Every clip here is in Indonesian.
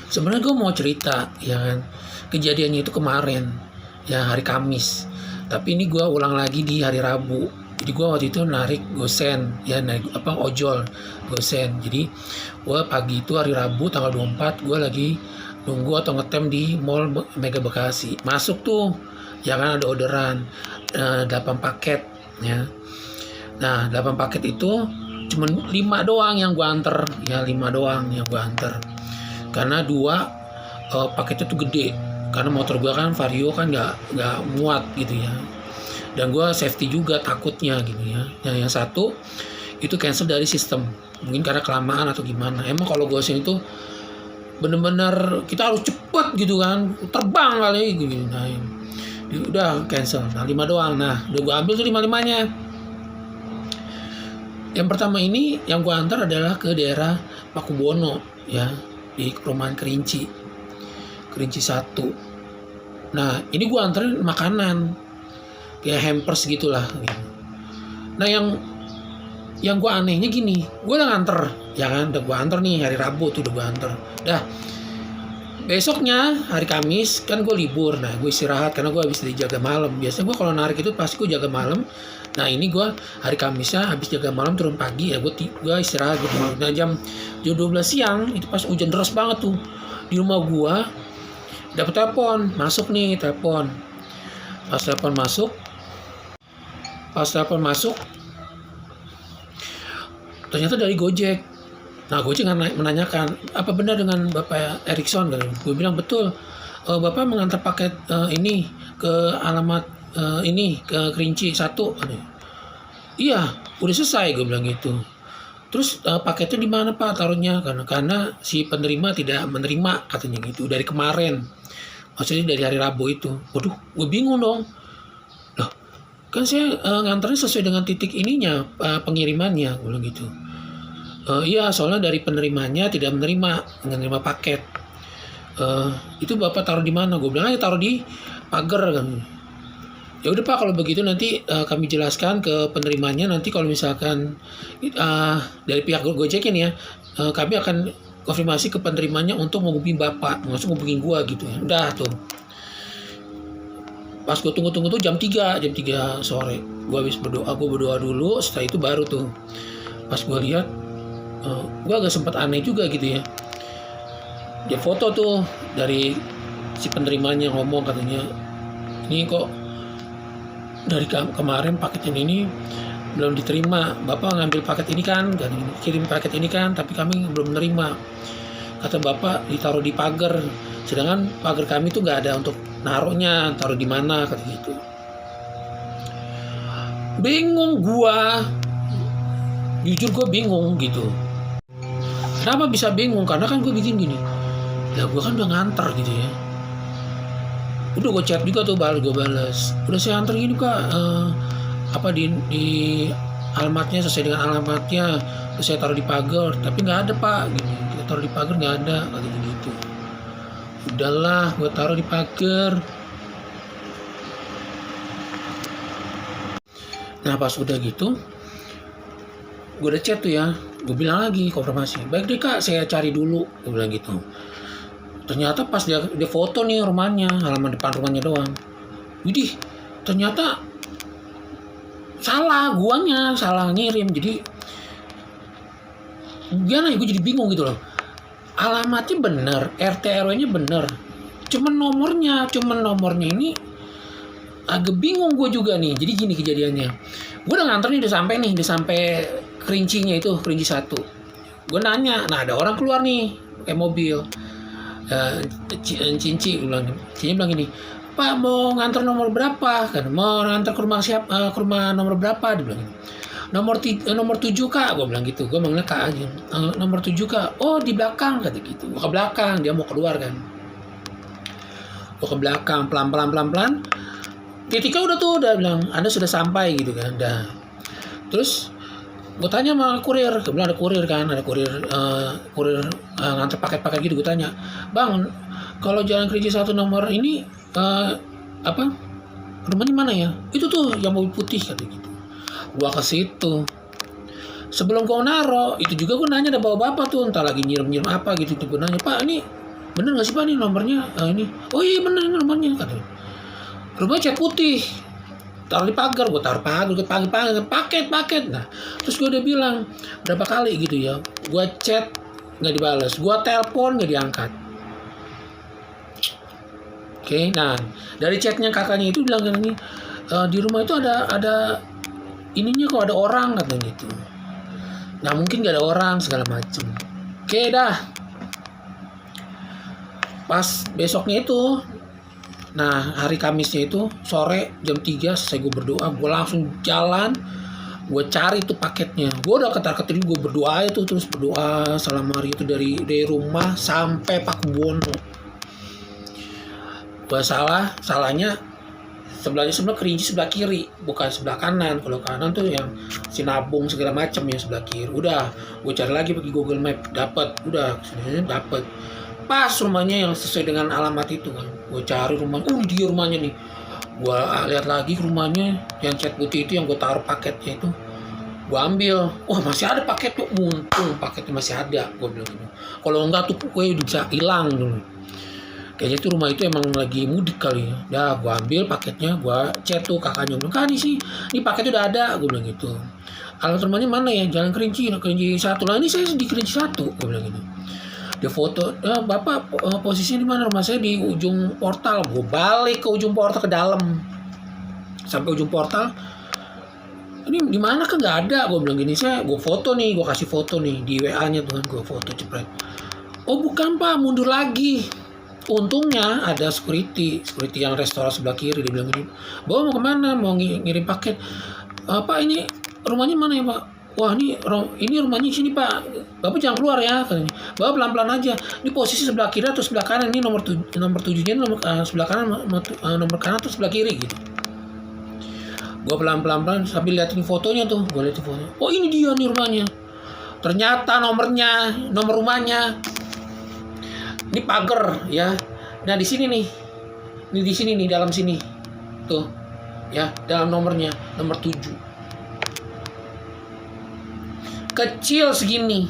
Sebenarnya gue mau cerita, ya kan, kejadiannya itu kemarin, ya hari Kamis. Tapi ini gue ulang lagi di hari Rabu. Jadi gue waktu itu narik gosen, ya naik ojol gosen. Jadi gue pagi itu hari Rabu tanggal 24 gue lagi nunggu atau ngetem di Mall Mega Bekasi. Masuk tuh, ya kan ada orderan 8 paket, ya. Nah 8 paket itu cuman 5 doang yang gue anter, ya 5 doang yang gue anter. Karena 2 paketnya tuh gede, karena motor gue kan Vario kan nggak muat gitu ya, dan gue safety juga takutnya gitu ya. Yang satu itu cancel dari sistem, mungkin karena kelamaan atau gimana. Emang kalau gue sini tuh bener-bener kita harus cepet gitu kan, terbang kali gitu. Nah udah cancel, nah 5 doang. Nah udah gue ambil tuh 5-5-nya. Yang pertama ini yang gue antar adalah ke daerah Pakubono, ya, di perumahan Kerinci 1. Nah ini gue anterin makanan kayak hampers gitulah. Nah yang gue anehnya gini, gue udah nganter, ya kan, udah gue anter nih hari Rabu tuh udah gue anter. Dah besoknya hari Kamis kan gue libur, nah gue istirahat karena gue habis dijaga malam. Biasanya gue kalau narik itu pasti gue jaga malam. Nah ini gue hari Kamisnya habis jaga malam turun pagi, ya gue istirahat gitu. Nah jam 12 siang itu pas hujan deras banget tuh di rumah gue, dapet telepon masuk nih, pas telepon masuk ternyata dari Gojek. Nah Gojek menanyakan apa benar dengan Bapak Erikson. Gue bilang betul, Bapak mengantar paket ini ke alamat ini ke Kerinci 1. Iya udah selesai, gue bilang gitu. Terus paketnya di mana Pak taruhnya? Karena si penerima tidak menerima katanya gitu dari kemarin. Maksudnya dari hari Rabu itu. Waduh, gue bingung dong. Loh, kan saya nganternya sesuai dengan titik ininya, pengirimannya, gue bilang gitu. Iya, soalnya dari penerimanya tidak menerima paket. Itu Bapak taruh di mana? Gue bilang aja taruh di pagar kan. Ya udah Pak, kalau begitu nanti kami jelaskan ke penerimanya. Nanti kalau misalkan dari pihak Gojek ini ya, kami akan konfirmasi ke penerimanya untuk menghubungi Bapak, langsung menghubungi gua gitu ya. Udah tuh. Pas gue tunggu tuh jam 3 sore. Gua habis berdoa dulu, setelah itu baru tuh. Pas gua lihat gua agak sempat aneh juga gitu ya. Dia foto tuh dari si penerimanya, ngomong katanya, "Ini kok dari kemarin paket ini belum diterima. Bapak ngambil paket ini kan, dan kirim paket ini kan, tapi kami belum menerima. Kata Bapak ditaruh di pagar, sedangkan pagar kami tuh nggak ada untuk naruhnya, taruh di mana," kata gitu. Bingung gua, jujur gua bingung gitu. Kenapa bisa bingung? Karena kan gue bikin gini, ya gue kan udah nganter gitu ya. Udah gue chat juga tuh, gue balas, udah saya antar gini Kak, di alamatnya sesuai dengan alamatnya, terus saya taruh di pagar, tapi nggak ada Pak, gini, kita taruh di pagar nggak ada, kata gitu. Udahlah, gue taruh di pagar. Nah pas udah gitu, gue udah chat tuh ya, gue bilang lagi konfirmasi, baik deh Kak, saya cari dulu, gue bilang gitu. Ternyata pas dia foto nih rumahnya, halaman depan rumahnya doang. Widih, ternyata guanya salah ngirim. Jadi gimana ya, gue jadi bingung gitu loh. Alamatnya bener, RT RW-nya bener, cuman nomornya ini agak bingung gue juga nih. Jadi gini kejadiannya, gue udah nganter nih, udah sampai Kerincinya itu, Kerinci 1. Gue nanya, nah ada orang keluar nih pakai mobil. Cinci bilang gini, Pak mau nganter nomor berapa? Kan mau nganter ke rumah ke rumah nomor berapa? Dia bilang nomor 7 Kak, gue bilang gitu. Gue manggilnya Kak aja. Nomor 7 Kak. Oh di belakang, kata gitu. Gue ke belakang, dia mau keluar kan. Gue ke belakang pelan. Ketika udah bilang Anda sudah sampai gitu kan. Dah. Terus gue tanya sama kurir, kebetulan ada kurir nganter paket-paket gitu. Gue tanya, Bang, kalau jalan Kerinci 1 nomor ini rumahnya mana ya? Itu tuh yang mobil putih, kata gitu. Gue ke situ. Sebelum gue naro, itu juga gue nanya ada bawa bapak tuh, entah lagi nyiram apa gitu. Gue nanya, Pak ini bener nggak sih Pak nih nomornya ini? Oh iya bener ini nomornya katanya. Rumahnya cat putih, taruh di pagar, gue taruh pagar, gue paket. Nah, terus gue udah bilang berapa kali gitu ya, gue chat nggak dibalas, gue telepon nggak diangkat. Oke, nah dari chatnya kakaknya itu bilang gini, di rumah itu ada ininya kok, ada orang katanya gitu. Nah mungkin gak ada orang segala macem. Oke dah. Pas besoknya itu, nah hari Kamisnya itu sore jam 3 selesai gue berdoa, gue langsung jalan, gue cari tuh paketnya. Gue udah ketar-ketir, gue berdoa itu, terus berdoa selama hari itu dari rumah sampai Pakubono. Gue salahnya sebelah Kerinci sebelah kiri, bukan sebelah kanan. Kalau kanan tuh yang Sinabung segala macam ya sebelah kiri. Udah, gue cari lagi pakai Google Map, dapat. Udah, dapat. Pas rumahnya yang sesuai dengan alamat itu kan. Gue cari rumah, dia rumahnya nih. Gue lihat lagi rumahnya yang cat putih itu, yang gue taruh paketnya itu. Gue ambil, wah masih ada paket tuh, untung paketnya masih ada. Gue bilang gitu. Kalau enggak tuh gue bisa hilang dulu. Kayaknya tuh rumah itu emang lagi mudik kali ya. Dah gue ambil paketnya, gue chat tuh kakaknya, bilang, "Kak ini paketnya udah ada," gue bilang gitu. "Alamat rumahnya mana ya?" "Jalan Kerinci 1. Lah ini saya di Kerinci 1, gue bilang gitu. Dia foto, "Bapak posisinya di mana?" "Rumah saya di ujung portal." Gue balik ke ujung portal, ke dalam. Sampai ujung portal, "Ini di mana kan nggak ada," gue bilang gini. Gue foto nih, gue kasih foto nih di WA-nya tuh kan, gue foto cepret. "Oh bukan Pak, mundur lagi." Untungnya ada security yang restoran sebelah kiri. Dia bilang gini, "Bawa mau kemana? Mau ngirim paket." "Pak ini rumahnya mana ya Pak?" "Wah ini rumahnya sini Pak. Bapak jangan keluar ya," katanya. "Bapak pelan-pelan aja. Ini posisi sebelah kiri atau sebelah kanan. Ini nomor 7-nya sebelah kanan, nomor kanan atau sebelah kiri gitu." Gue pelan-pelan sambil liatin fotonya tuh. Gue liatin fotonya. Oh ini dia nih rumahnya. Ternyata nomor rumahnya ini pagar ya. Nah di sini nih. Ini di sini nih, dalam sini. Tuh. Ya, dalam nomornya, nomor 7. Kecil segini.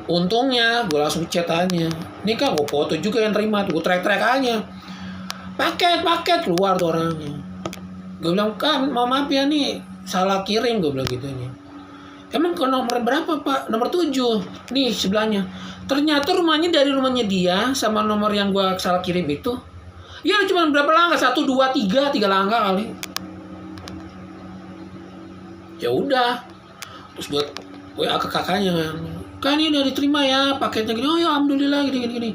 Untungnya gue langsung chat aja. Ini kan gue foto juga yang terima tuh. Gue track aja. Paket keluar tuh orangnya. Gue bilang, "Kak, mau maaf ya nih, salah kirim," gue bilang gitu nih. "Emang ke nomor berapa Pak?" "Nomor 7 nih sebelahnya." Ternyata rumahnya dari rumahnya dia sama nomor yang gue salah kirim itu ya cuma berapa langkah, 1, 2, 3 langkah kali. Ya udah, terus buat WA ke kakaknya kan, "Ini udah diterima ya paketnya gini." "Oh ya alhamdulillah gini."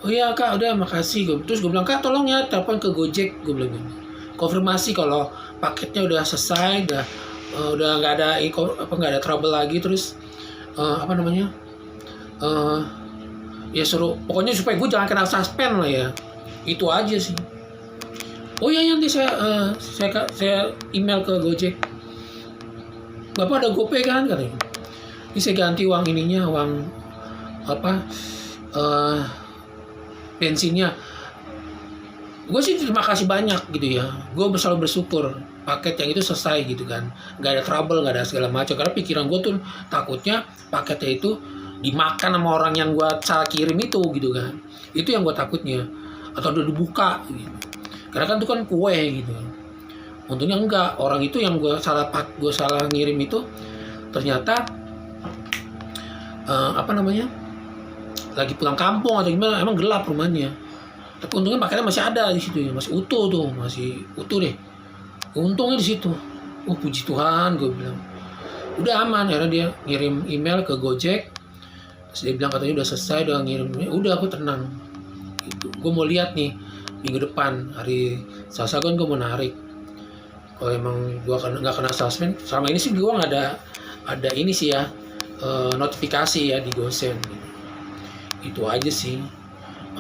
"Oh ya Kak, udah makasih." Terus gue bilang, "Kak tolong ya telepon ke Gojek," gue bilang gitu, "konfirmasi kalau paketnya udah selesai, udah nggak ada trouble lagi." Terus ya suruh pokoknya supaya gue jangan kena suspend lah ya. Itu aja sih. "Oh ya nanti saya email ke Gojek." "Bapak ada GoPay kan?" katanya. "Ini saya ganti uang ininya, uang bensinnya." Gue sih terima kasih banyak gitu ya. Gue selalu bersyukur paket yang itu selesai gitu kan, nggak ada trouble, nggak ada segala macam. Karena pikiran gue tuh takutnya paketnya itu dimakan sama orang yang gue salah kirim itu gitu kan. Itu yang gue takutnya. Atau udah dibuka gitu. Karena kan itu kan kue gitu. Untungnya enggak. Orang itu yang gue salah ngirim itu ternyata lagi pulang kampung atau gimana, emang gelap rumahnya. Tapi untungnya paketnya masih ada di situ ya, masih utuh tuh, masih utuh deh. Untungnya di situ. Oh puji Tuhan, gue bilang. Udah aman, akhirnya dia ngirim email ke Gojek. Terus dia bilang katanya udah selesai, udah ngirim. Udah aku tenang. Gitu. Gue mau lihat nih minggu depan hari Selasa kan gue mau narik. Kalau emang gue nggak kena suspend, selama ini sih gue nggak ada ini sih ya, notifikasi ya di Gosen. Itu aja sih.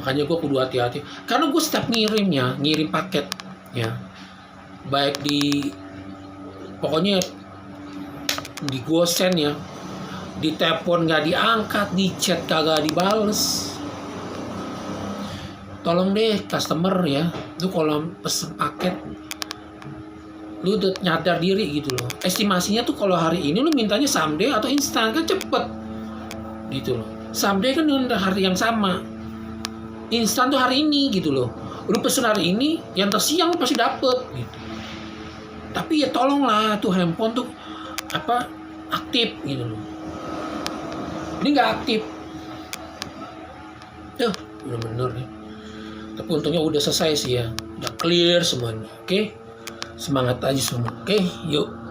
Makanya gue kudu hati-hati. Karena gue setiap ngirim paket ya, baik pokoknya di Gosen ya, di telepon nggak diangkat, di chat kagak dibales. Tolong deh customer ya, lu kalau pesen paket lu udah nyadar diri gitu loh. estimasinya tuh kalau hari ini lu mintanya someday atau instan, kan cepet gitu loh. Someday kan dengan hari yang sama, instan tuh hari ini gitu loh. Lu pesen hari ini, yang tersiang lu pasti dapet gitu. Tapi ya tolonglah tuh handphone tuh aktif gitu loh. Ini nggak aktif. Bener-bener nih. Tapi untungnya udah selesai sih ya, udah clear semuanya. Oke, semangat aja semua. Oke, yuk.